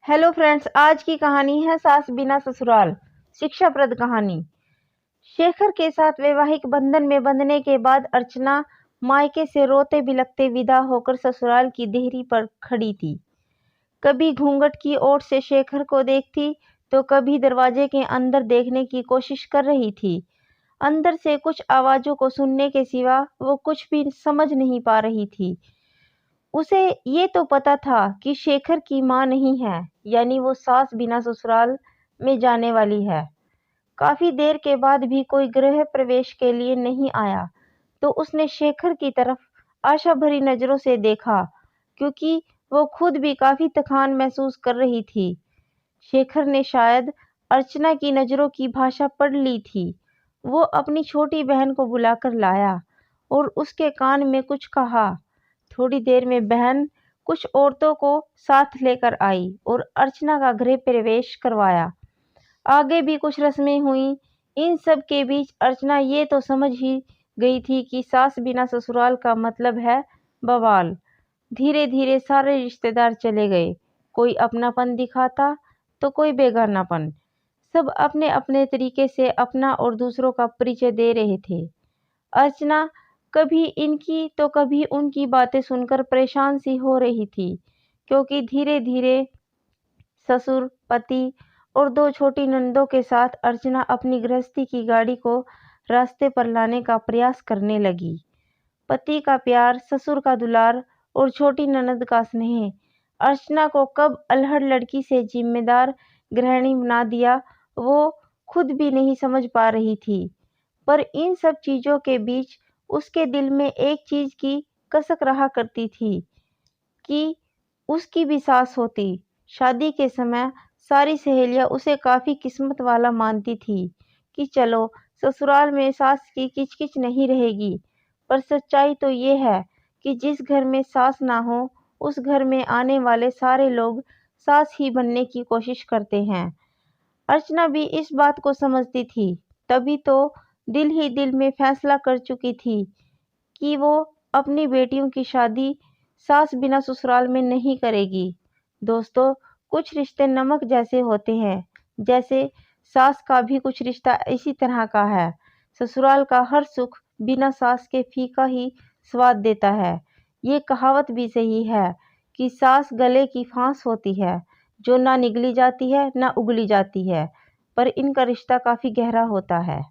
Hello friends, आज की कहानी है सास बिना ससुराल। शिक्षाप्रद कहानी। शेखर के साथ वैवाहिक बंधन में बंधने के बाद अर्चना मायके से रोते बिलखते विदा होकर ससुराल की देहरी पर खड़ी थी। कभी घूंघट की ओर से शेखर को देखती तो कभी दरवाजे के अंदर देखने की कोशिश कर रही थी। अंदर से कुछ आवाजों को सुनने के सिवा वो कुछ भी समझ नहीं पा रही थी। उसे ये तो पता था कि शेखर की माँ नहीं है, यानी वो सास बिना ससुराल में जाने वाली है। काफी देर के बाद भी कोई गृह प्रवेश के लिए नहीं आया तो उसने शेखर की तरफ आशा भरी नजरों से देखा, क्योंकि वो खुद भी काफी थकान महसूस कर रही थी। शेखर ने शायद अर्चना की नजरों की भाषा पढ़ ली थी। वो अपनी छोटी बहन को बुलाकर लाया और उसके कान में कुछ कहा। थोड़ी देर में बहन कुछ औरतों को साथ लेकर आई और अर्चना का गृह प्रवेश करवाया। आगे भी कुछ रस्में हुई। इन सब के बीच अर्चना ये तो समझ ही गई थी कि सास बिना ससुराल का मतलब है बवाल। धीरे धीरे सारे रिश्तेदार चले गए। कोई अपनापन दिखाता तो कोई बेगानापन। सब अपने अपने तरीके से अपना और दूसरों का परिचय दे रहे थे। अर्चना कभी इनकी तो कभी उनकी बातें सुनकर परेशान सी हो रही थी, क्योंकि धीरे धीरे ससुर, पति और दो छोटी ननदों के साथ अर्चना अपनी गृहस्थी की गाड़ी को रास्ते पर लाने का प्रयास करने लगी। पति का प्यार, ससुर का दुलार और छोटी ननद का स्नेह अर्चना को कब अल्हड़ लड़की से जिम्मेदार गृहिणी बना दिया, वो खुद भी नहीं समझ पा रही थी। पर इन सब चीजों के बीच उसके दिल में एक चीज की कसक रहा करती थी कि उसकी भी सास होती। शादी के समय सारी सहेलियां उसे काफी किस्मत वाला मानती थी कि चलो ससुराल में सास की किचकिच नहीं रहेगी। पर सच्चाई तो ये है कि जिस घर में सास ना हो उस घर में आने वाले सारे लोग सास ही बनने की कोशिश करते हैं। अर्चना भी इस बात को समझती थी, तभी तो दिल ही दिल में फैसला कर चुकी थी कि वो अपनी बेटियों की शादी सास बिना ससुराल में नहीं करेगी। दोस्तों, कुछ रिश्ते नमक जैसे होते हैं, जैसे सास का भी कुछ रिश्ता इसी तरह का है। ससुराल का हर सुख बिना सास के फीका ही स्वाद देता है। ये कहावत भी सही है कि सास गले की फांस होती है, जो ना निगली जाती है ना उगली जाती है, पर इनका रिश्ता काफी गहरा होता है।